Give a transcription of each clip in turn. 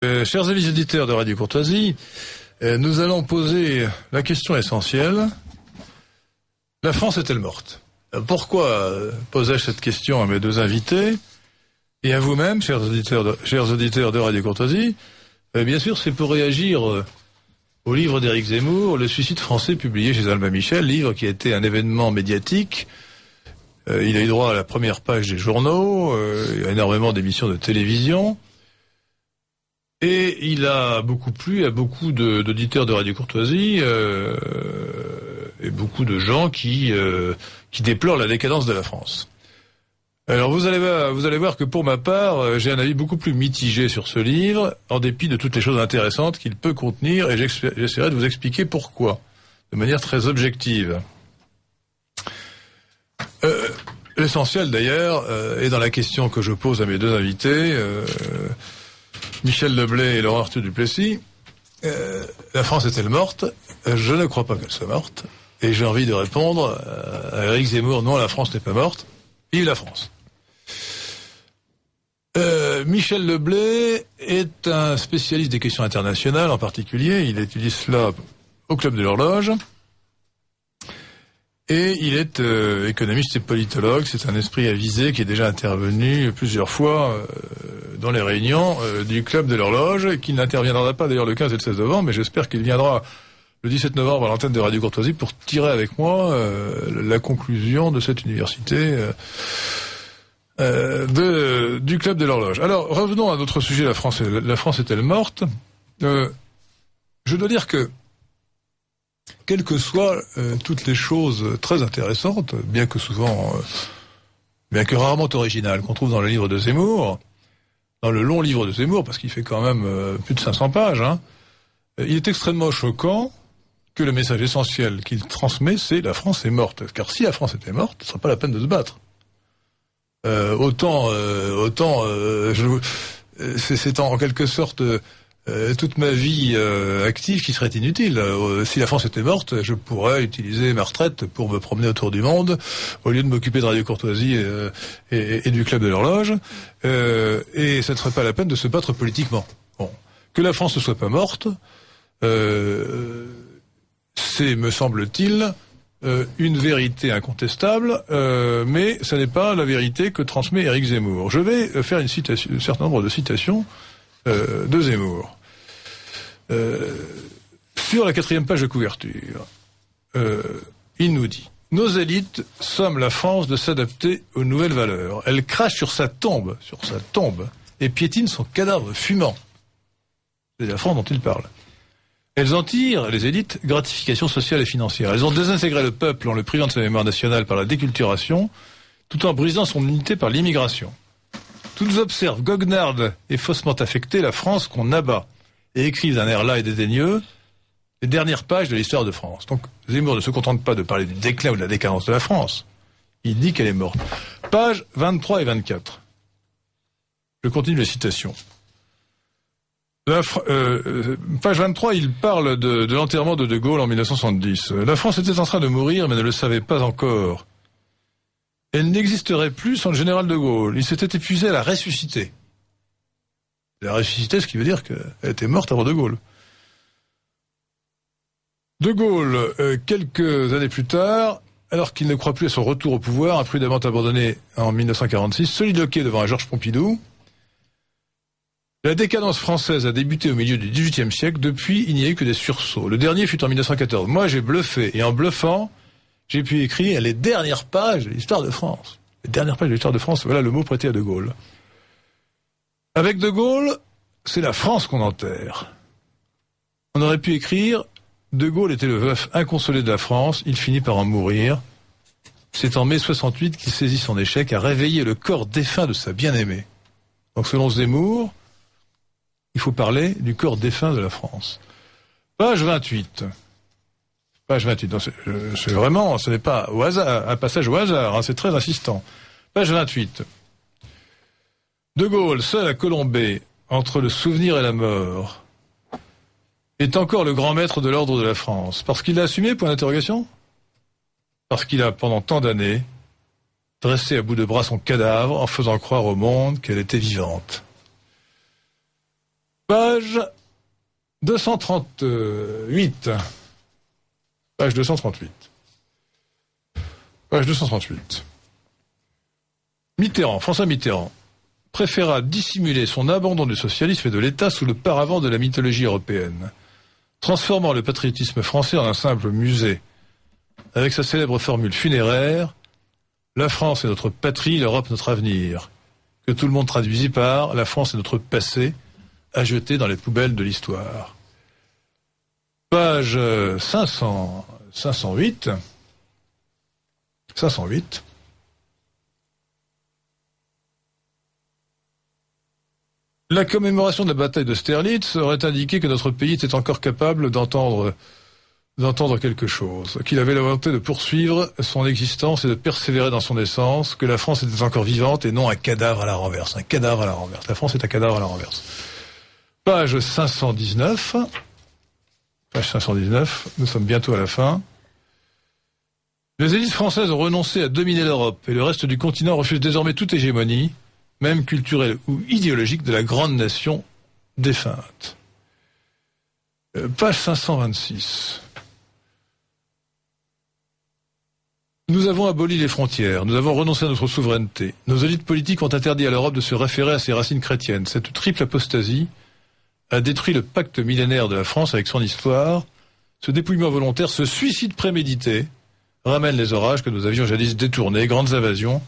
Chers amis auditeurs de Radio Courtoisie, nous allons poser la question essentielle. La France est-elle morte? Pourquoi posais-je cette question à mes deux invités et à vous-même, chers auditeurs de Radio Courtoisie? Bien sûr, c'est pour réagir au livre d'Éric Zemmour, Le suicide français, publié chez Albin Michel, livre qui a été un événement médiatique. Il a eu droit à la première page des journaux, il y a énormément d'émissions de télévision. Et il a beaucoup plu à beaucoup d'auditeurs de Radio Courtoisie et beaucoup de gens qui déplorent la décadence de la France. Alors vous allez voir que pour ma part, j'ai un avis beaucoup plus mitigé sur ce livre, en dépit de toutes les choses intéressantes qu'il peut contenir, et j'essaierai de vous expliquer pourquoi, de manière très objective. L'essentiel d'ailleurs est dans la question que je pose à mes deux invités, Michel Leblay et Laurent Arthur Duplessis. La France est-elle morte? Je ne crois pas qu'elle soit morte. Et j'ai envie de répondre à Éric Zemmour, non, la France n'est pas morte. Vive la France. Michel Leblay est un spécialiste des questions internationales en particulier. Il étudie cela au Club de l'Horloge. Et il est économiste et politologue. C'est un esprit avisé qui est déjà intervenu plusieurs fois dans les réunions du Club de l'Horloge, qui n'interviendra pas d'ailleurs le 15 et le 16 novembre, mais j'espère qu'il viendra le 17 novembre à l'antenne de Radio Courtoisie pour tirer avec moi la conclusion de cette université du Club de l'Horloge. Alors, revenons à notre sujet, la France est-elle morte? Je dois dire que quelles que soient toutes les choses très intéressantes, bien que rarement originales, qu'on trouve dans le livre de Zemmour, dans le long livre de Zemmour, parce qu'il fait quand même plus de 500 pages, il est extrêmement choquant que le message essentiel qu'il transmet, c'est la France est morte. Car si la France était morte, ce ne serait pas la peine de se battre. C'est en quelque sorte toute ma vie active qui serait inutile. Si la France était morte, je pourrais utiliser ma retraite pour me promener autour du monde, au lieu de m'occuper de Radio Courtoisie et du Club de l'Horloge, et ça ne serait pas la peine de se battre politiquement. Bon. Que la France ne soit pas morte, c'est, me semble-t-il, une vérité incontestable, mais ce n'est pas la vérité que transmet Éric Zemmour. Je vais faire un certain nombre de citations de Zemmour. Sur la 4e page de couverture, il nous dit: nos élites somment la France de s'adapter aux nouvelles valeurs. Elle crache sur sa tombe, et piétine son cadavre fumant. C'est la France dont il parle. Elles en tirent, les élites, gratification sociale et financière. Elles ont désintégré le peuple en le privant de sa mémoire nationale par la déculturation, tout en brisant son unité par l'immigration. Toutes observent, goguenardes et faussement affectées la France qu'on abat, et écrivent d'un air las et dédaigneux les dernières pages de l'histoire de France. Donc Zemmour ne se contente pas de parler du déclin ou de la décadence de la France. Il dit qu'elle est morte. Pages 23 et 24. Je continue les citations. Page 23, il parle de l'enterrement de Gaulle en 1970. La France était en train de mourir, mais ne le savait pas encore. Elle n'existerait plus sans le général de Gaulle. Il s'était épuisé à la ressusciter. La ressusciter, ce qui veut dire qu'elle était morte avant de Gaulle. De Gaulle, quelques années plus tard, alors qu'il ne croit plus à son retour au pouvoir, imprudemment abandonné en 1946, soliloqué devant un Georges Pompidou: la décadence française a débuté au milieu du XVIIIe siècle. Depuis, il n'y a eu que des sursauts. Le dernier fut en 1914. Moi, j'ai bluffé. Et en bluffant, j'ai pu écrire les dernières pages de l'histoire de France. Les dernières pages de l'histoire de France, voilà le mot prêté à De Gaulle. Avec De Gaulle, c'est la France qu'on enterre. On aurait pu écrire: De Gaulle était le veuf inconsolé de la France. Il finit par en mourir. C'est en mai 68 qu'il saisit son échec à réveiller le corps défunt de sa bien-aimée. Donc, selon Zemmour, il faut parler du corps défunt de la France. Page 28. Page 28. Donc c'est vraiment, ce n'est pas au hasard, un passage au hasard, c'est très insistant. Page 28. De Gaulle, seul à colomber entre le souvenir et la mort, est encore le grand maître de l'ordre de la France. Parce qu'il l'a assumé, point d'interrogation? Parce qu'il a, pendant tant d'années, dressé à bout de bras son cadavre en faisant croire au monde qu'elle était vivante. Page 238. Page 238. Page 238. François Mitterrand, préféra dissimuler son abandon du socialisme et de l'État sous le paravent de la mythologie européenne, transformant le patriotisme français en un simple musée, avec sa célèbre formule funéraire « La France est notre patrie, l'Europe notre avenir », que tout le monde traduisit par « La France est notre passé », à jeter dans les poubelles de l'histoire. Page 508. La commémoration de la bataille d'Austerlitz aurait indiqué que notre pays était encore capable d'entendre quelque chose, qu'il avait la volonté de poursuivre son existence et de persévérer dans son essence, que la France était encore vivante et non un cadavre à la renverse. Un cadavre à la renverse. La France est un cadavre à la renverse. Page 519. Page 519. Nous sommes bientôt à la fin. Les élites françaises ont renoncé à dominer l'Europe et le reste du continent refuse désormais toute hégémonie, même culturelle ou idéologique, de la grande nation défunte. Page 526. Nous avons aboli les frontières, nous avons renoncé à notre souveraineté. Nos élites politiques ont interdit à l'Europe de se référer à ses racines chrétiennes. Cette triple apostasie a détruit le pacte millénaire de la France avec son histoire. Ce dépouillement volontaire, ce suicide prémédité, ramène les orages que nous avions jadis détournés, grandes invasions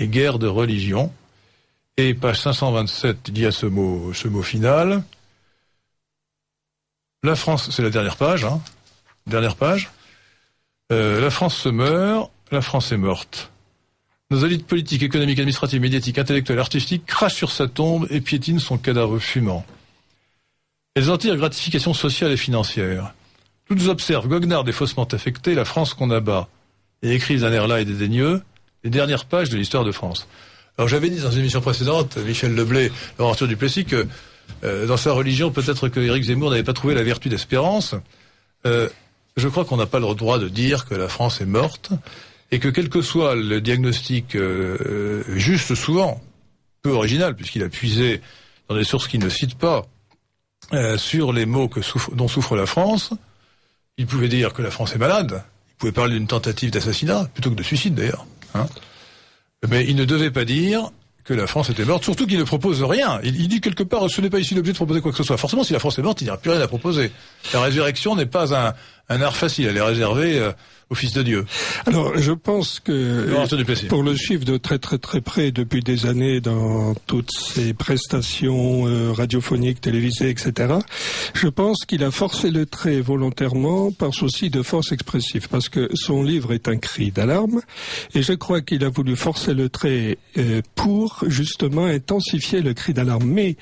et guerres de religion. Et page 527, il y a ce mot final. La France, c'est la dernière page, dernière page. La France se meurt, la France est morte. Nos élites politiques, économiques, administratives, médiatiques, intellectuelles, artistiques crachent sur sa tombe et piétinent son cadavre fumant. Elles en tirent gratification sociale et financière. Toutes observent, goguenardes et faussement affectées, la France qu'on abat, et écrivent d'un air las et dédaigneux les dernières pages de l'histoire de France. Alors j'avais dit dans une émission précédente, Michel Leblay, Laurent Arthur Duplessis, que dans sa religion, peut-être que Éric Zemmour n'avait pas trouvé la vertu d'espérance. Je crois qu'on n'a pas le droit de dire que la France est morte, et que quel que soit le diagnostic juste souvent, peu original, puisqu'il a puisé dans des sources qu'il ne cite pas, sur les maux dont souffre la France, il pouvait dire que la France est malade, il pouvait parler d'une tentative d'assassinat, plutôt que de suicide d'ailleurs. Mais il ne devait pas dire que la France était morte, surtout qu'il ne propose rien. Il dit quelque part, ce n'est pas ici l'objet de proposer quoi que ce soit. Forcément, si la France est morte, il n'y aura plus rien à proposer. La résurrection n'est pas un art facile, elle est réservée au Fils de Dieu. Alors, je pense que pour le suivre de très très très près depuis des années dans toutes ses prestations radiophoniques, télévisées, etc., je pense qu'il a forcé le trait volontairement par souci de force expressive, parce que son livre est un cri d'alarme, et je crois qu'il a voulu forcer le trait pour justement intensifier le cri d'alarme. Mais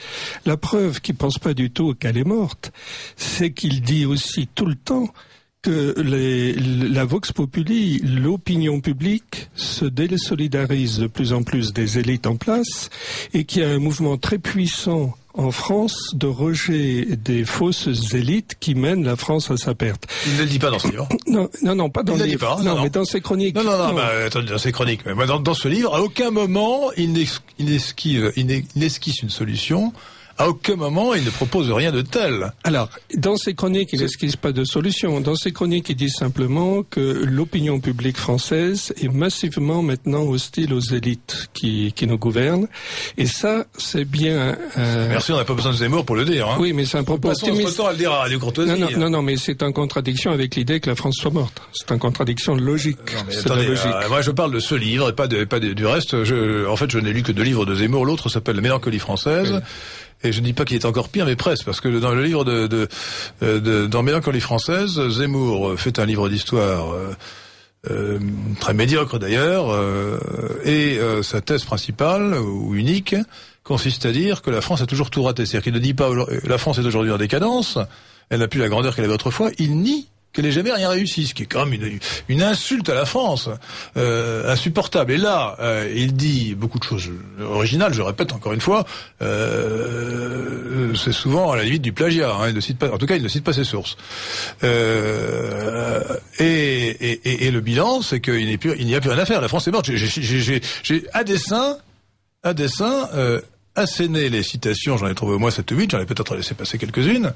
la preuve qu'il pense pas du tout qu'elle est morte, c'est qu'il dit aussi tout le temps que la vox populi, l'opinion publique, se désolidarise de plus en plus des élites en place et qu'il y a un mouvement très puissant en France de rejet des fausses élites qui mènent la France à sa perte. Il ne le dit pas dans ce livre. Non, pas dans le livre. Non, mais dans ses chroniques. Non. Attendez, dans ses chroniques. Mais dans ce livre, à aucun moment, il n'esquisse une solution. À aucun moment, il ne propose rien de tel. Alors, dans ses chroniques, il n'esquisse pas de solution. Dans ses chroniques, il dit simplement que l'opinion publique française est massivement maintenant hostile aux élites qui nous gouvernent. Et ça, c'est bien... Merci, on n'a pas besoin de Zemmour pour le dire. Oui, mais c'est un propos optimiste. Temps à le dire à Radio Courtoisie. Non, mais c'est en contradiction avec l'idée que la France soit morte. C'est en contradiction logique. Moi, je parle de ce livre et pas du reste. En fait, je n'ai lu que 2 livres de Zemmour. L'autre s'appelle Mélancolie française. Oui. Et je ne dis pas qu'il est encore pire, mais presque, parce que dans le livre dans Mélancolie française, Zemmour fait un livre d'histoire très médiocre d'ailleurs, et sa thèse principale, ou unique, consiste à dire que la France a toujours tout raté. C'est-à-dire qu'il ne dit pas la France est aujourd'hui en décadence, elle n'a plus la grandeur qu'elle avait autrefois, il nie qu'elle n'ait jamais rien réussi, ce qui est quand même une insulte à la France, insupportable. Et là, il dit beaucoup de choses originales, je répète encore une fois, c'est souvent à la limite du plagiat, il ne cite pas, en tout cas il ne cite pas ses sources. Et le bilan, c'est qu'il n'y a plus rien à faire, la France est morte. J'ai à dessein asséné les citations, j'en ai trouvé au moins 7 ou 8, j'en ai peut-être laissé passer quelques-unes,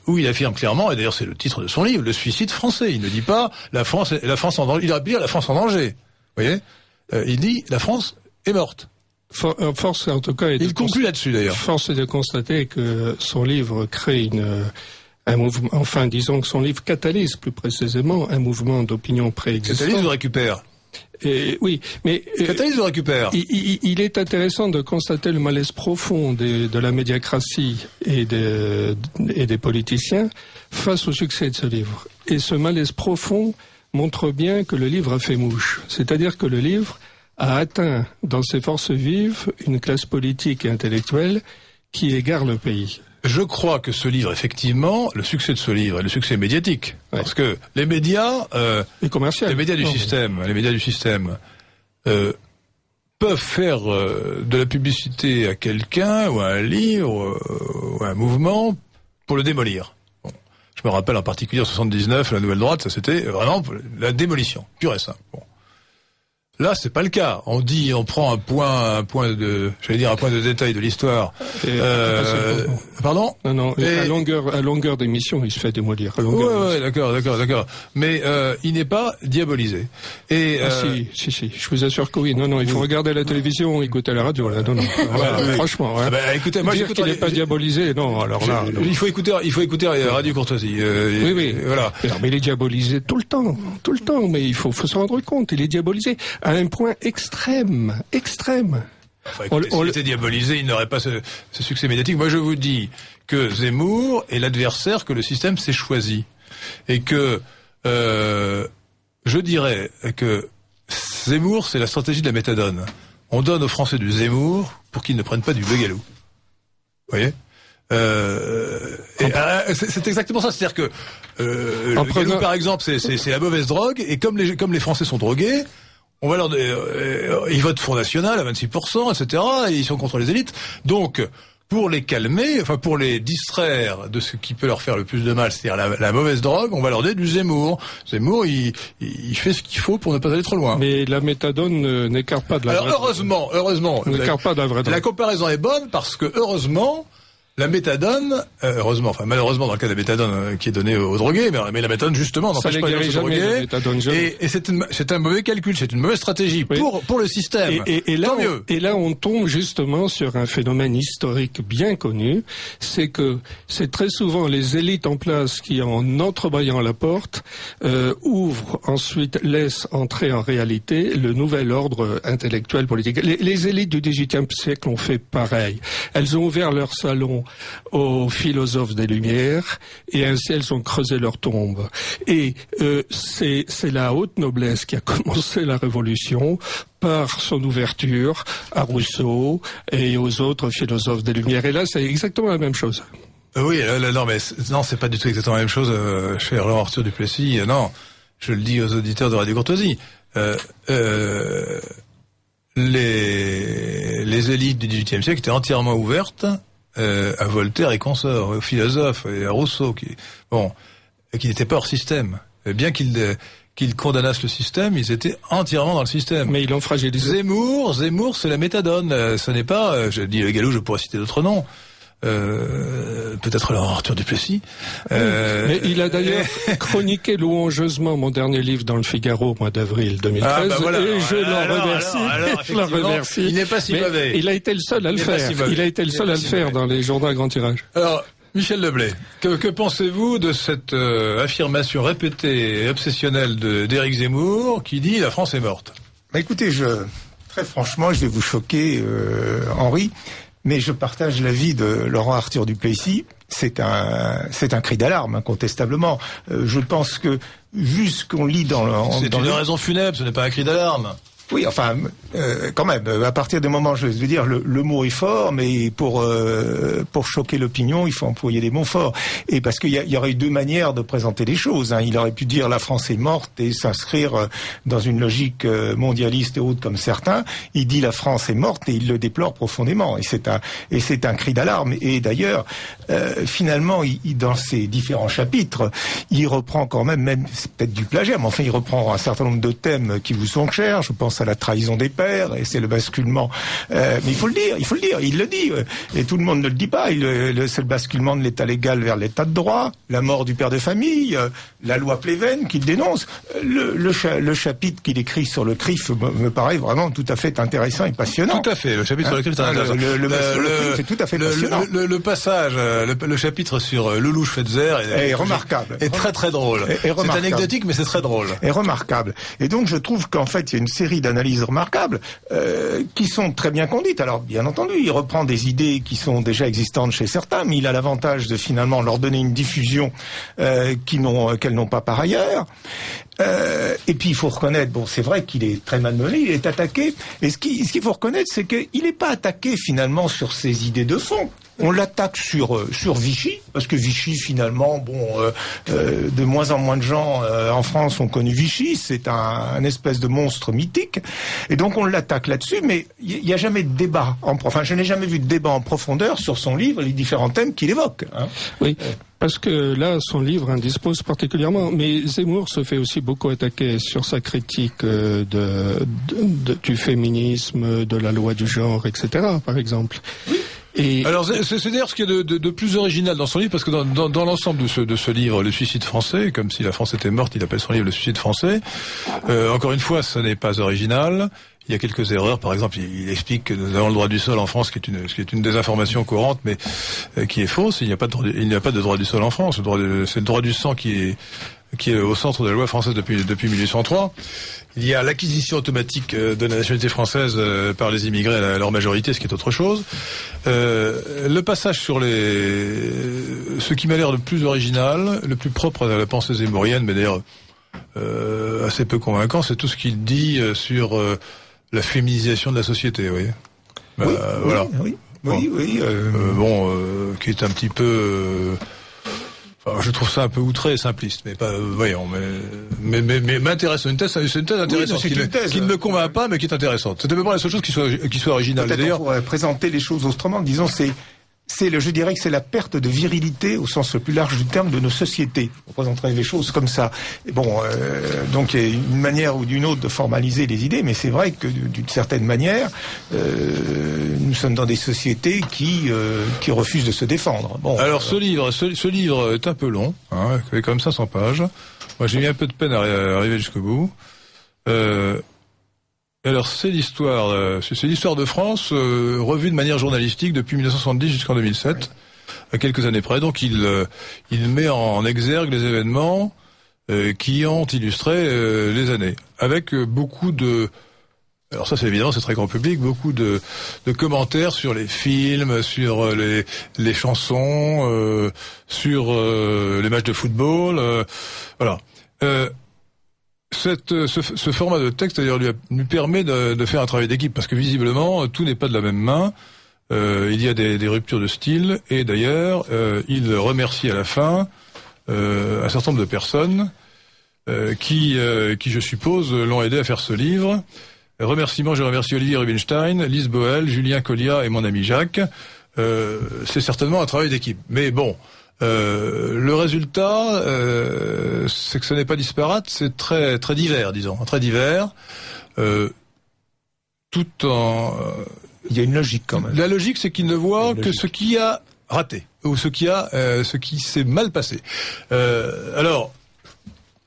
où il affirme clairement, et d'ailleurs c'est le titre de son livre, le suicide français. Il ne dit pas la France en danger, il aurait pu dire la France en danger. Vous voyez, il dit la France est morte. Force, en tout cas, il conclut là-dessus d'ailleurs. Force est de constater que son livre crée un mouvement, enfin disons que son livre catalyse plus précisément un mouvement d'opinion préexistant. Catalyse ou récupère? Oui, mais catalyse ou récupère? Il est intéressant de constater le malaise profond de la médiacratie et des politiciens face au succès de ce livre. Et ce malaise profond montre bien que le livre a fait mouche. C'est-à-dire que le livre a atteint dans ses forces vives une classe politique et intellectuelle qui égare le pays. Je crois que ce livre, effectivement, le succès de ce livre est le succès médiatique. Ouais. Parce que les médias, les médias du système, peuvent faire de la publicité à quelqu'un, ou à un livre, ou à un mouvement, pour le démolir. Bon. Je me rappelle en particulier en 79, la Nouvelle Droite, ça c'était vraiment la démolition, pure et simple. Bon. Là, c'est pas le cas. On prend un point de détail de l'histoire. Pardon? Non. À longueur d'émission, il se fait démolir. Ouais, d'accord. Mais, il n'est pas diabolisé. Et, si. Je vous assure que oui. Non, il faut regarder la télévision, écouter la radio, là. Non. Franchement, hein. Écoutez, moi, dire qu'il n'est pas diabolisé, non, alors là. Non. Il faut écouter Radio Courtoisie. Oui. Voilà. Mais il est diabolisé tout le temps. Mais il faut se rendre compte, il est diabolisé à un point extrême. Enfin, écoutez, s'il était diabolisé, il n'aurait pas ce succès médiatique. Moi, je vous dis que Zemmour est l'adversaire que le système s'est choisi. Et que, je dirais que Zemmour, c'est la stratégie de la méthadone. On donne aux Français du Zemmour pour qu'ils ne prennent pas du Begalou. Vous voyez? C'est exactement ça. C'est-à-dire que, le Begalou, par exemple, c'est la mauvaise drogue, et comme les Français sont drogués, on va ils votent Front National à 26%, etc., et ils sont contre les élites. Donc, pour les calmer, enfin, pour les distraire de ce qui peut leur faire le plus de mal, c'est-à-dire la mauvaise drogue, on va leur donner du Zemmour. Zemmour, il fait ce qu'il faut pour ne pas aller trop loin. Mais la méthadone n'écarte pas de la vraie drogue. Heureusement. N'écarte pas de la vraie drogue. La comparaison est bonne parce que, heureusement, la méthadone, malheureusement dans le cas de la méthadone qui est donnée aux drogués, mais la méthadone justement n'empêche pas les gens de se droguer. Et c'est un mauvais calcul, c'est une mauvaise stratégie pour le système. Et là on tombe justement sur un phénomène historique bien connu, c'est que c'est très souvent les élites en place qui, en entrebâillant la porte, ouvrent, ensuite laissent entrer en réalité le nouvel ordre intellectuel politique. Les élites du XVIIIe siècle ont fait pareil. Elles ont ouvert leur salon aux philosophes des Lumières, et ainsi elles ont creusé leur tombe. Et c'est la haute noblesse qui a commencé la Révolution par son ouverture à Rousseau et aux autres philosophes des Lumières. Et là, c'est exactement la même chose. Oui, non, c'est pas du tout exactement la même chose, cher Laurent Arthur Duplessis. Non, je le dis aux auditeurs de Radio Courtoisie. Les élites du XVIIIe siècle étaient entièrement ouvertes à Voltaire et consorts, aux philosophes et à Rousseau, qui n'étaient pas hors système. Bien qu'ils condamnassent le système, ils étaient entièrement dans le système. Mais ils l'ont fragilisé. Zemmour, c'est la méthadone. Ce n'est pas, je dis Begalou, je pourrais citer d'autres noms. Peut-être Laurent Arthur Duplessis. Mais il a d'ailleurs chroniqué louangeusement mon dernier livre dans le Figaro au mois d'avril 2013. Et je l'en remercie. Il n'est pas si mauvais. Il a été le seul à le faire. Il a été le seul à le faire dans les journaux à grand tirage. Alors, Michel Leblay, que pensez-vous de cette affirmation répétée et obsessionnelle d'Éric Zemmour qui dit la France est morte? Écoutez, très franchement, je vais vous choquer, Henri. Mais je partage l'avis de Laurent Arthur Duplessis. C'est un cri d'alarme, incontestablement. Je pense que, vu ce qu'on lit c'est une raison funèbre, ce n'est pas un cri d'alarme. Oui, enfin, quand même, à partir du moment, je veux dire, le mot est fort, mais pour choquer l'opinion, il faut employer des mots forts. Et parce qu'il y aurait eu deux manières de présenter les choses. Il aurait pu dire la France est morte et s'inscrire dans une logique mondialiste et autre comme certains. Il dit la France est morte et il le déplore profondément. Et c'est un cri d'alarme. Et d'ailleurs, finalement, dans ses différents chapitres, il reprend quand même c'est peut-être du plagiat, mais enfin, il reprend un certain nombre de thèmes qui vous sont chers. Je pense à la trahison des pères, et c'est le basculement. Mais il faut le dire, il le dit, et tout le monde ne le dit pas. C'est le basculement de l'état légal vers l'état de droit, la mort du père de famille, la loi Pleven qu'il dénonce. Le chapitre qu'il écrit sur le CRIF me paraît vraiment tout à fait intéressant et passionnant. Tout à fait, le chapitre sur le CRIF est intéressant. C'est tout à fait passionnant. Le passage, le chapitre sur Lelouch Fetzer est remarquable. Est très très drôle. C'est anecdotique, mais c'est très drôle. Est remarquable. Et donc je trouve qu'en fait il y a une série d'analyses remarquables qui sont très bien conduites. Alors bien entendu, il reprend des idées qui sont déjà existantes chez certains, mais il a l'avantage de finalement leur donner une diffusion qu'elles n'ont pas par ailleurs. Et puis il faut reconnaître, bon, c'est vrai qu'il est très malmené, il est attaqué. Et ce qu'il faut reconnaître, c'est qu'il n'est pas attaqué finalement sur ses idées de fond. On l'attaque sur Vichy, parce que Vichy finalement, de moins en moins de gens en France ont connu Vichy, c'est un espèce de monstre mythique, et donc on l'attaque là-dessus, mais il n'y a jamais de débat, je n'ai jamais vu de débat en profondeur sur son livre, les différents thèmes qu'il évoque. Hein. Oui. Parce que là, son livre indispose particulièrement. Mais Zemmour se fait aussi beaucoup attaquer sur sa critique du féminisme, de la loi du genre, etc., par exemple. Oui. Et alors c'est d'ailleurs ce qu'il y a de plus original dans son livre, parce que dans l'ensemble de ce livre, Le suicide français, comme si la France était morte, il appelle son livre Le suicide français. Encore une fois, ça n'est pas original. Il y a quelques erreurs. Par exemple, il explique que nous avons le droit du sol en France, ce qui est une désinformation courante, mais qui est fausse. Il n'y a pas de droit du sol en France. C'est le droit du sang qui est au centre de la loi française depuis 1803. Il y a l'acquisition automatique de la nationalité française par les immigrés à leur majorité, ce qui est autre chose. Le passage sur ce qui m'a l'air le plus original, le plus propre à la pensée zemmourienne, mais d'ailleurs assez peu convaincant, c'est tout ce qu'il dit sur la féminisation de la société, vous voyez. Voilà. Oui. Qui est un petit peu... je trouve ça un peu outré et simpliste, mais pas, voyons, mais m'intéresse. C'est une thèse intéressante, qui ne me convainc pas, mais qui est intéressante. C'est à peu près la seule chose qui soit originale. Peut-être on pourrait présenter les choses autrement, disons, je dirais que c'est la perte de virilité au sens le plus large du terme de nos sociétés. On présenterait les choses comme ça. Et donc il y a une manière ou d'une autre de formaliser les idées, mais c'est vrai que d'une certaine manière, nous sommes dans des sociétés qui refusent de se défendre. Alors ce livre est un peu long, hein, il fait quand même 500 pages. Moi j'ai mis un peu de peine à arriver jusqu'au bout. Alors c'est l'histoire de France revue de manière journalistique depuis 1970 jusqu'en 2007, à quelques années près. Donc il met en exergue les événements qui ont illustré les années, avec beaucoup de... Alors ça, c'est très grand public, beaucoup de commentaires sur les films, sur les chansons, sur les matchs de football, voilà. Ce format de texte d'ailleurs lui permet de faire un travail d'équipe, parce que visiblement tout n'est pas de la même main. Il y a des ruptures de style, et d'ailleurs il remercie à la fin un certain nombre de personnes qui je suppose l'ont aidé à faire ce livre. Je remercie Olivier Rubinstein, Lise Boel, Julien Colliat et mon ami Jacques. C'est certainement un travail d'équipe, mais bon. Le résultat, c'est que ce n'est pas disparate, c'est très très divers, disons, très divers. Tout en... Il y a une logique quand même. La logique, c'est qu'il ne voit que ce qui a raté, ou ce qui s'est mal passé. Alors,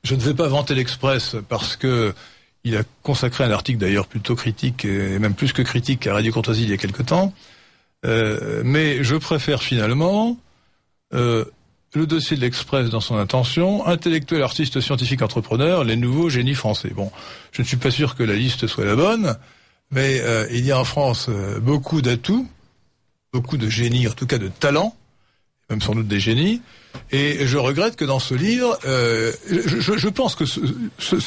je ne vais pas vanter l'Express parce que il a consacré un article d'ailleurs plutôt critique, et même plus que critique, à Radio Courtoisie il y a quelque temps. Mais je préfère finalement... le dossier de l'Express dans son intention, intellectuel, artiste, scientifique, entrepreneur, les nouveaux génies français. Bon, je ne suis pas sûr que la liste soit la bonne, mais il y a en France beaucoup d'atouts, beaucoup de génies, en tout cas de talents, même sans doute des génies, et je regrette que dans ce livre, je pense que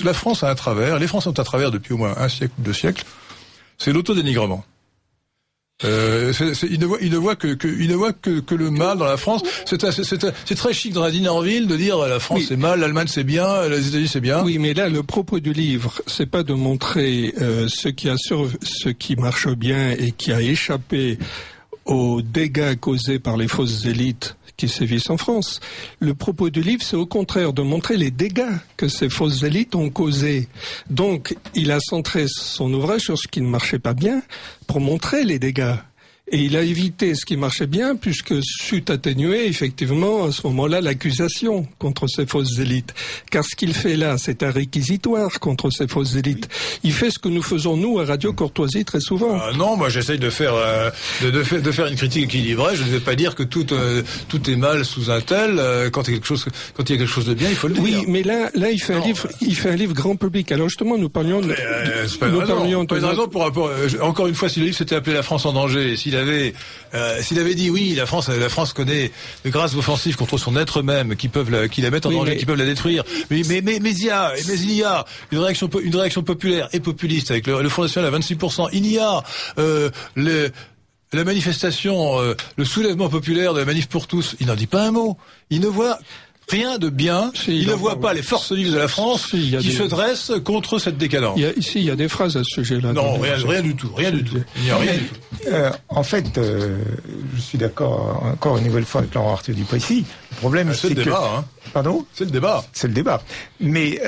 la France a un travers, les Français ont un travers depuis au moins un siècle ou 2 siècles, c'est l'autodénigrement. Il ne voit que le mal dans la France. C'est très chic dans la Dinerville de dire la France c'est mal, l'Allemagne c'est bien, les États-Unis c'est bien. Oui, mais là le propos du livre, c'est pas de montrer ce qui marche bien et qui a échappé aux dégâts causés par les fausses élites qui sévissent en France. Le propos du livre, c'est au contraire de montrer les dégâts que ces fausses élites ont causés. Donc, il a centré son ouvrage sur ce qui ne marchait pas bien pour montrer les dégâts. Et il a évité ce qui marchait bien, puisque c'eût atténué effectivement à ce moment-là l'accusation contre ces fausses élites. Car ce qu'il fait là, c'est un réquisitoire contre ces fausses élites. Il fait ce que nous faisons nous à Radio Courtoisie très souvent. Non, moi j'essaye de faire faire une critique équilibrée. Je ne vais pas dire que tout est mal sous un tel. Quand il y a quelque chose de bien, il faut le dire. Oui, mais là il fait un livre grand public. Alors justement, nous parlions de encore une fois, si le livre s'était appelé La France en danger, s'il avait dit oui, la France connaît de graves offensives contre son être même qui la mettent en danger, qui peuvent la détruire. Mais il y a une réaction populaire et populiste avec le Front National à 26%. Il y a la manifestation, le soulèvement populaire de la manif pour tous. Il n'en dit pas un mot. Il ne voit rien de bien. Il ne voit pas les forces vives de la France qui se dressent contre cette décadence. Il y a des phrases à ce sujet-là. Non, rien du tout. Il n'y a rien du tout. En fait, je suis d'accord encore une nouvelle fois avec Laurent Arthaud Duplessis. Le problème, c'est le débat. Hein. Pardon ? C'est le débat. C'est le débat. Mais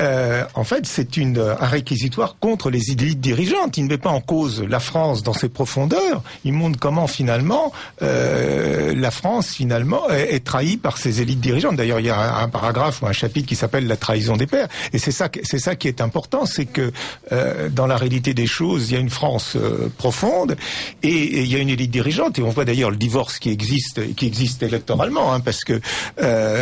en fait, c'est un réquisitoire contre les élites dirigeantes. Il ne met pas en cause la France dans ses profondeurs. Il montre comment finalement la France finalement est trahie par ses élites dirigeantes. D'ailleurs, il y a un paragraphe ou un chapitre qui s'appelle la trahison des pères. Et c'est ça qui est important, c'est que dans la réalité des choses, il y a une France profonde et il y a une élite dirigeante. Et on voit d'ailleurs le divorce qui existe électoralement, hein, parce que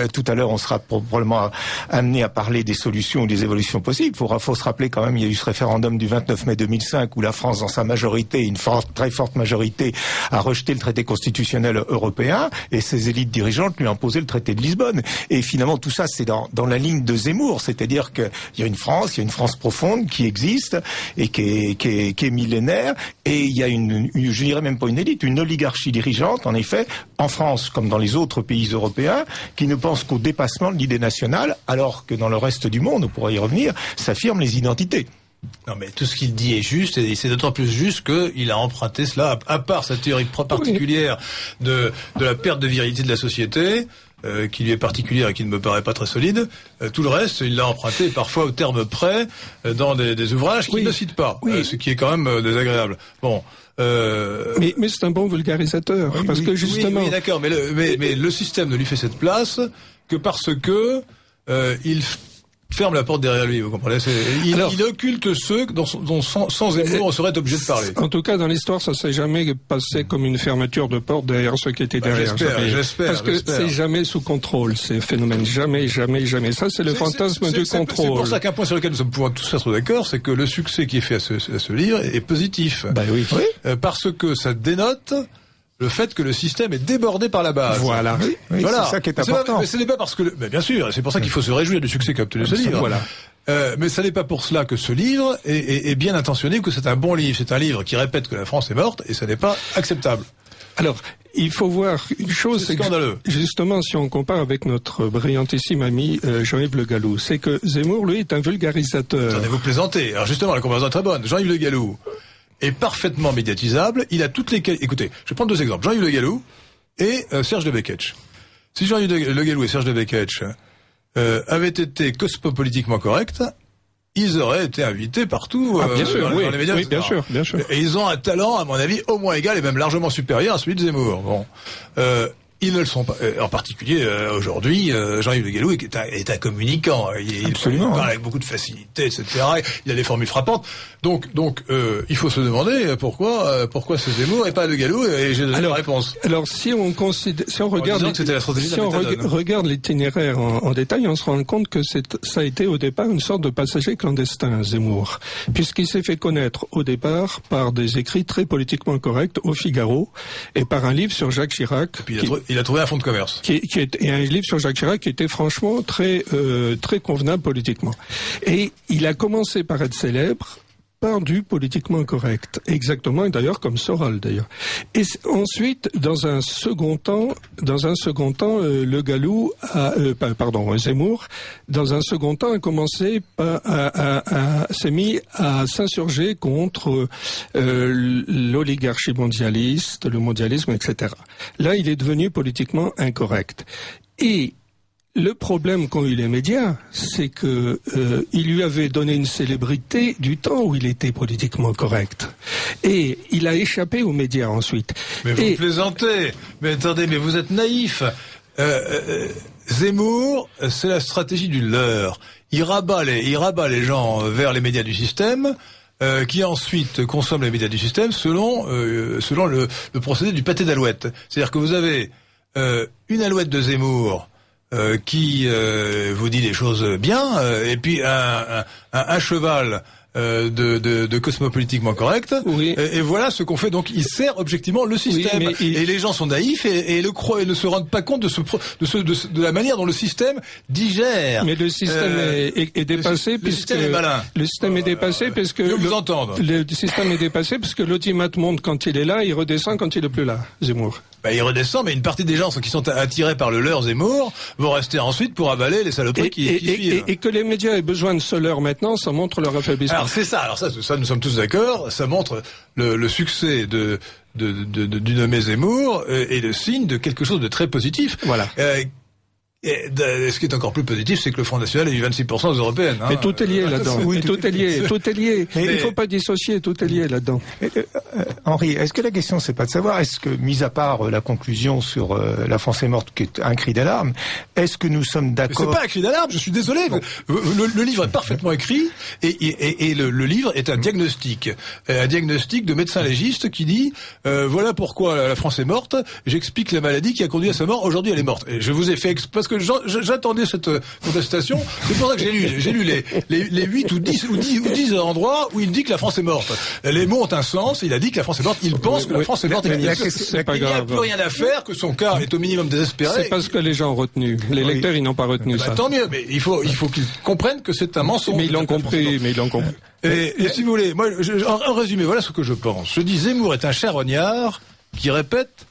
tout à l'heure on sera probablement amené à parler des solutions ou des évolutions possibles. Faut se rappeler quand même, il y a eu ce référendum du 29 mai 2005 où la France, dans sa majorité, très forte majorité, a rejeté le traité constitutionnel européen et ses élites dirigeantes lui ont imposé le traité de Lisbonne. Et finalement, tout ça, c'est dans la ligne de Zemmour, c'est-à-dire qu'il y a une France profonde qui existe et qui est millénaire, et il y a je dirais même pas une élite, une oligarchie dirigeante, en effet, en France comme dans les autres pays européens, qui ne pense qu'au dépassement de l'idée nationale, alors que dans le reste du monde, on pourra y revenir, s'affirment les identités. Non, mais tout ce qu'il dit est juste, et c'est d'autant plus juste qu'il a emprunté cela, à part sa théorie particulière de la perte de virilité de la société, qui lui est particulière et qui ne me paraît pas très solide. Tout le reste, il l'a emprunté parfois au terme près dans des ouvrages qu'il ne cite pas, ce qui est quand même désagréable. Bon. Mais c'est un bon vulgarisateur, parce que justement. Oui, d'accord, mais le système ne lui fait cette place que parce que il ferme la porte derrière lui, vous comprenez. Il occulte ceux dont sans Zemmour on serait obligé de parler. En tout cas, dans l'histoire, ça s'est jamais passé comme une fermeture de porte derrière ceux qui étaient derrière. J'espère. Parce que c'est jamais sous contrôle, ces phénomènes. Jamais. Ça, c'est le fantasme du contrôle. C'est pour ça qu'un point sur lequel nous sommes pouvant tous être d'accord, c'est que le succès qui est fait à ce livre est positif. Oui. Parce que ça dénote le fait que le système est débordé par la base. Voilà. Oui, c'est ça qui est important. Mais ce n'est pas parce que bien sûr, c'est pour ça qu'il faut se réjouir du succès qu'a obtenu ce livre. Voilà. Mais ça n'est pas pour cela que ce livre est bien intentionné ou que c'est un bon livre. C'est un livre qui répète que la France est morte et ça n'est pas acceptable. Alors, il faut voir une chose, c'est scandaleux. Justement, si on compare avec notre brillantissime ami Jean-Yves Le Gallou, c'est que Zemmour, lui, est un vulgarisateur. Attendez, vous plaisantez. Alors justement, la comparaison est très bonne. Jean-Yves Le Gallou est parfaitement médiatisable. Il a toutes les... Écoutez, je vais prendre deux exemples. Jean-Yves Le Gallou et Serge de Beketch. Si Jean-Yves Le Gallou et Serge de Beketch avaient été cosmopolitiquement corrects, ils auraient été invités partout bien sûr, dans les médias. Oui, bien sûr. Et ils ont un talent, à mon avis, au moins égal et même largement supérieur à celui de Zemmour. Bon. Ils ne le sont pas. En particulier, aujourd'hui, Jean-Yves Le Gallou est un communicant. Il parle avec beaucoup de facilité, etc. Il a des formules frappantes. Donc, il faut se demander pourquoi c'est Zemmour et pas Le Gallou, et j'ai donné la réponse. Alors, si on regarde l'itinéraire en détail, on se rend compte que ça a été au départ une sorte de passager clandestin, Zemmour, puisqu'il s'est fait connaître au départ par des écrits très politiquement corrects au Figaro et par un livre sur Jacques Chirac. Il a trouvé un fonds de commerce. Et un livre sur Jacques Chirac qui était franchement très convenable politiquement. Et il a commencé par être célèbre pas du politiquement correct. Exactement, et d'ailleurs comme Soral d'ailleurs. Et ensuite, dans un second temps, le Galou Zemmour, dans un second temps, a commencé s'est mis à s'insurger contre l'oligarchie mondialiste, le mondialisme, etc. Là, il est devenu politiquement incorrect. Et le problème qu'ont eu les médias, c'est que il lui avait donné une célébrité du temps où il était politiquement correct. Et il a échappé aux médias ensuite. Mais vous plaisantez. Mais attendez, mais vous êtes naïf. Zemmour, c'est la stratégie du leurre. Il rabat les gens vers les médias du système, qui ensuite consomment les médias du système selon le procédé du pâté d'alouette. C'est-à-dire que vous avez une alouette de Zemmour qui vous dit des choses bien, et puis un cheval de cosmopolitiquement correct. Oui. Et voilà ce qu'on fait. Donc il sert objectivement le système. Oui, et les gens sont naïfs et le croient et ne se rendent pas compte de la manière dont le système digère. Mais le système est dépassé le système est malin. Le système est dépassé parce que le système est dépassé parce que l'automate monte quand il est là, il redescend quand il est plus là. Zemmour. Il redescend, mais une partie des gens qui sont attirés par le leurre Zemmour vont rester ensuite pour avaler les saloperies qui suivent. Et que les médias aient besoin de ce leurre maintenant, ça montre leur affaiblissement. Alors c'est ça. Alors ça nous sommes tous d'accord. Ça montre le succès du nommé Zemmour et le signe de quelque chose de très positif. Voilà. Et ce qui est encore plus positif, c'est que le Front National a eu 26% aux européennes. Mais tout est lié là-dedans. Oui, tout est lié. Mais il faut pas dissocier, tout est lié là-dedans. Henri, est-ce que la question, c'est pas de savoir, est-ce que, mis à part la conclusion sur La France est morte, qui est un cri d'alarme, est-ce que nous sommes d'accord? C'est pas un cri d'alarme, je suis désolé. Bon. Le livre est parfaitement écrit et le livre est un diagnostic de médecin légiste qui dit voilà pourquoi la France est morte. J'explique la maladie qui a conduit à sa mort. Aujourd'hui, elle est morte. Et je vous ai fait parce que j'attendais cette contestation. C'est pour ça que j'ai lu les 8 ou 10 endroits où il dit que la France est morte. Les mots ont un sens. Il a dit que la France est morte. Il pense que la France est morte. Il n'y a plus rien à faire, que son cas est au minimum désespéré. C'est parce que les gens ont retenu. Les lecteurs, ils n'ont pas retenu ça. Tant mieux, mais il faut qu'ils comprennent que c'est un mensonge. Mais ils l'ont compris. Et si vous voulez, moi, en résumé, voilà ce que je pense. Je dis Zemmour est un charognard qui répète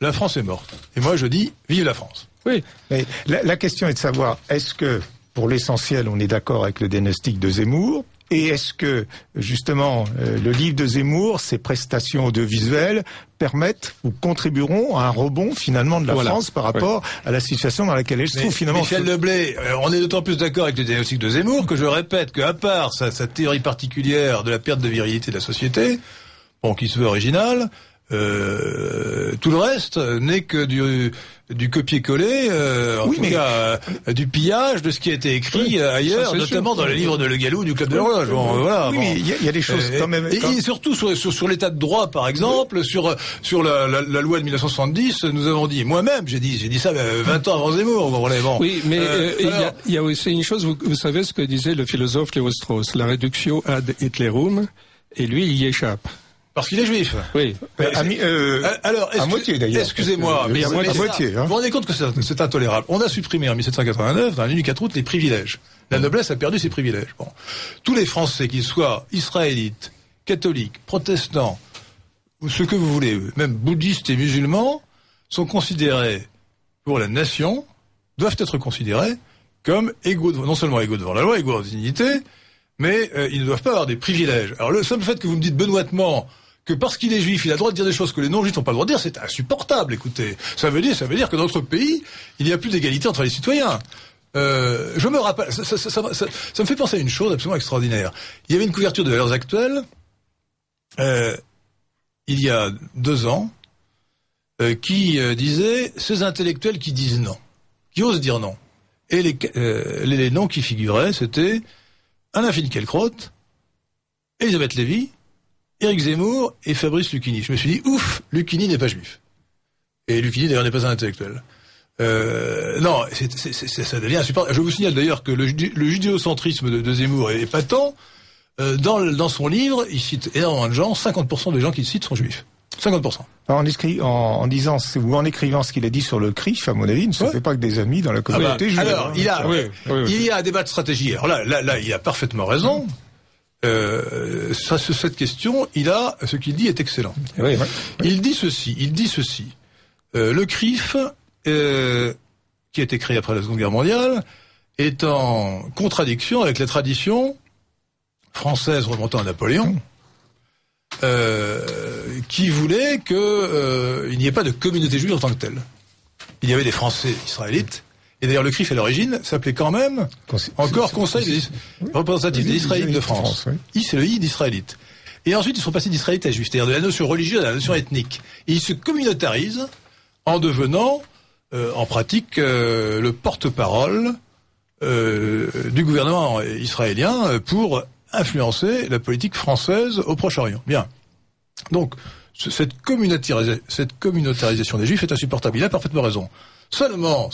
la France est morte. Et moi, je dis vive la France. Oui, mais la question est de savoir, est-ce que, pour l'essentiel, on est d'accord avec le diagnostic de Zemmour, et est-ce que, justement, le livre de Zemmour, ses prestations audiovisuelles, permettent ou contribueront à un rebond, finalement, de la France par rapport à la situation dans laquelle elle se trouve, finalement. Michel Leblay, on est d'autant plus d'accord avec le diagnostic de Zemmour que je répète qu'à part sa théorie particulière de la perte de virilité de la société, qui se veut originale, tout le reste n'est que du copier-coller, du pillage de ce qui a été écrit ailleurs, notamment dans les livres de Le Galou du Club de l'Horloge. Il y a des choses quand même. Et surtout sur l'état de droit, par exemple, sur la loi de 1970, nous avons dit, moi-même, j'ai dit ça 20 ans avant Zemmour. Oui, mais il y a aussi une chose, vous savez ce que disait le philosophe Léo Strauss, la reductio ad Hitlerum, et lui, il y échappe. Parce qu'il est juif. Oui. Alors, à moitié d'ailleurs. Excusez-moi, mais à moitié. Vous vous rendez compte que c'est intolérable. On a supprimé en 1789, dans la nuit du 4 août, les privilèges. La noblesse a perdu ses privilèges. Tous les Français, qu'ils soient israélites, catholiques, protestants, ou ce que vous voulez, même bouddhistes et musulmans, sont considérés, pour la nation, doivent être considérés comme égaux, non seulement égaux devant la loi, égaux en dignité, mais ils ne doivent pas avoir des privilèges. Alors le simple fait que vous me dites benoîtement que parce qu'il est juif, il a le droit de dire des choses que les non-juifs n'ont pas le droit de dire, c'est insupportable, écoutez. Ça veut dire que dans notre pays, il n'y a plus d'égalité entre les citoyens. Je me rappelle, ça me fait penser à une chose absolument extraordinaire. Il y avait une couverture de Valeurs Actuelles, il y a 2 ans, qui disait « Ces intellectuels qui disent non, qui osent dire non ». Et les noms qui figuraient, c'était Alain Finkielkraut, Elisabeth Lévy, Éric Zemmour et Fabrice Lucchini. Je me suis dit, ouf, Lucchini n'est pas juif. Et Lucchini, d'ailleurs, n'est pas un intellectuel. Non, ça devient insupportable. Je vous signale d'ailleurs que le judéocentrisme de Zemmour est épatant. Dans son livre, il cite énormément de gens, 50% des gens qu'il cite sont juifs. 50%. En disant ou en écrivant ce qu'il a dit sur le CRIF, à mon avis, il ne se fait pas que des amis dans la communauté juive. Alors, il y a un débat de stratégie. Alors là, il a parfaitement raison. cette question, ce qu'il dit est excellent. Oui. Il dit ceci. Le CRIF, qui a été créé après la Seconde Guerre mondiale, est en contradiction avec la tradition française remontant à Napoléon, qui voulait qu'il n'y ait pas de communauté juive en tant que telle. Il y avait des Français israélites, et d'ailleurs le CRIF à l'origine s'appelait quand même Conseil représentatif des Israélites de France. I, c'est le I d'Israélites. Et ensuite ils sont passés d'Israélites à Juifs, c'est-à-dire de la notion religieuse à la notion ethnique. Et ils se communautarisent en devenant en pratique le porte-parole du gouvernement israélien pour influencer la politique française au Proche-Orient. Bien. Donc, cette communautarisation des Juifs est insupportable. Il a parfaitement raison. Seulement,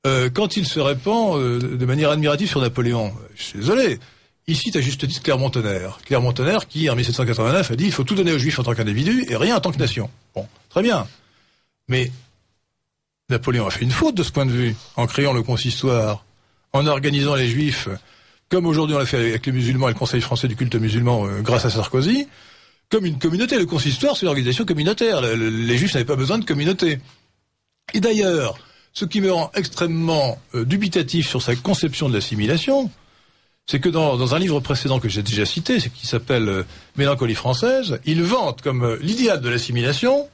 quand il se répand de manière admirative sur Napoléon, je suis désolé, il cite à juste titre Clermont-Tonnerre. Clermont-Tonnerre qui, en 1789, a dit « il faut tout donner aux Juifs en tant qu'individu et rien en tant que nation ». Bon, très bien. Mais Napoléon a fait une faute de ce point de vue, en créant le consistoire, en organisant les Juifs, comme aujourd'hui on l'a fait avec les musulmans et le Conseil français du culte musulman grâce à Sarkozy, comme une communauté. Le consistoire, c'est l'organisation communautaire. Les Juifs n'avaient pas besoin de communauté. Et d'ailleurs, ce qui me rend extrêmement dubitatif sur sa conception de l'assimilation, c'est que dans un livre précédent que j'ai déjà cité, qui s'appelle Mélancolie française, il vante comme l'idéal de l'assimilation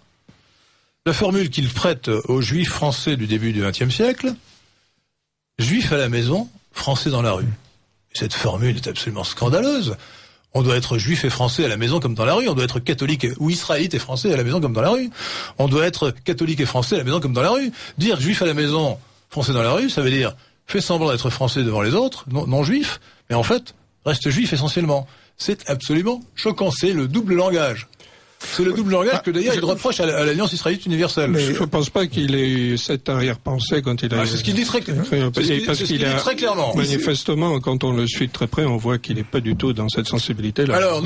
la formule qu'il prête aux Juifs français du début du XXe siècle, Juifs à la maison, Français dans la rue. Et cette formule est absolument scandaleuse. On doit être Juif et Français à la maison comme dans la rue. On doit être catholique ou Israélite et Français à la maison comme dans la rue. On doit être catholique et Français à la maison comme dans la rue. Dire Juif à la maison, Français dans la rue, ça veut dire fais semblant d'être Français devant les autres, non Juif, mais en fait reste Juif essentiellement. C'est absolument choquant. C'est le double langage. C'est le double langage que d'ailleurs il reproche à l'Alliance israélite universelle. Mais je ne pense pas qu'il ait eu cette arrière-pensée quand il a... c'est ce qu'il dit très clairement. Manifestement, quand on le suit de très près, on voit qu'il n'est pas du tout dans cette sensibilité-là. Alors,